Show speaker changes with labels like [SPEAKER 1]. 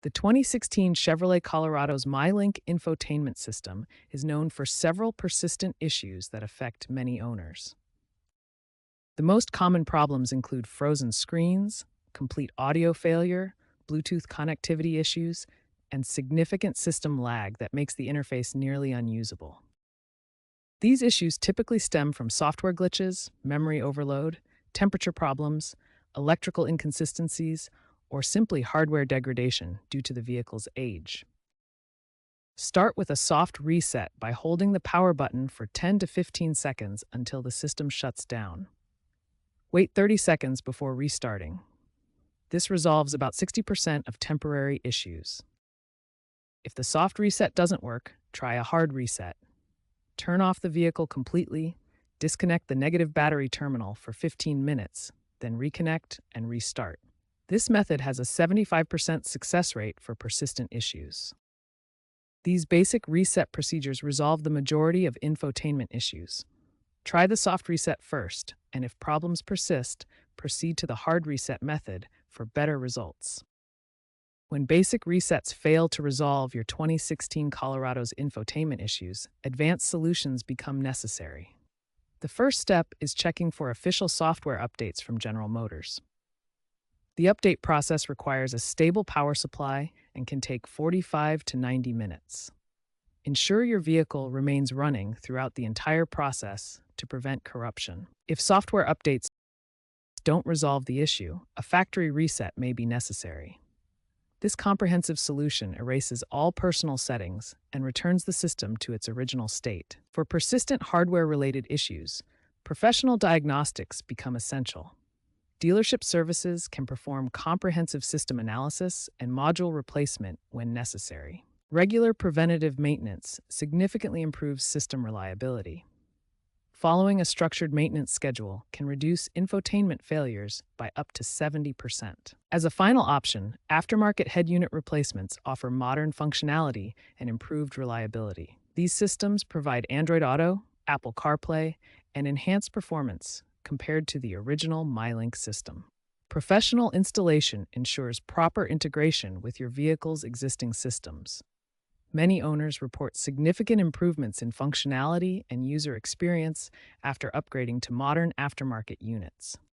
[SPEAKER 1] The 2016 Chevrolet Colorado's MyLink infotainment system is known for several persistent issues that affect many owners. The most common problems include frozen screens, complete audio failure, Bluetooth connectivity issues, and significant system lag that makes the interface nearly unusable. These issues typically stem from software glitches, memory overload, temperature problems, electrical inconsistencies, or simply hardware degradation due to the vehicle's age. Start with a soft reset by holding the power button for 10 to 15 seconds until the system shuts down. Wait 30 seconds before restarting. This resolves about 60% of temporary issues. If the soft reset doesn't work, try a hard reset. Turn off the vehicle completely, disconnect the negative battery terminal for 15 minutes, then reconnect and restart. This method has a 75% success rate for persistent issues. These basic reset procedures resolve the majority of infotainment issues. Try the soft reset first, and if problems persist, proceed to the hard reset method for better results. When basic resets fail to resolve your 2016 Colorado's infotainment issues, advanced solutions become necessary. The first step is checking for official software updates from General Motors. The update process requires a stable power supply and can take 45 to 90 minutes. Ensure your vehicle remains running throughout the entire process to prevent corruption. If software updates don't resolve the issue, a factory reset may be necessary. This comprehensive solution erases all personal settings and returns the system to its original state. For persistent hardware-related issues, professional diagnostics become essential. Dealership services can perform comprehensive system analysis and module replacement when necessary. Regular preventative maintenance significantly improves system reliability. Following a structured maintenance schedule can reduce infotainment failures by up to 70%. As a final option, aftermarket head unit replacements offer modern functionality and improved reliability. These systems provide Android Auto, Apple CarPlay, and enhanced performance compared to the original MyLink system. Professional installation ensures proper integration with your vehicle's existing systems. Many owners report significant improvements in functionality and user experience after upgrading to modern aftermarket units.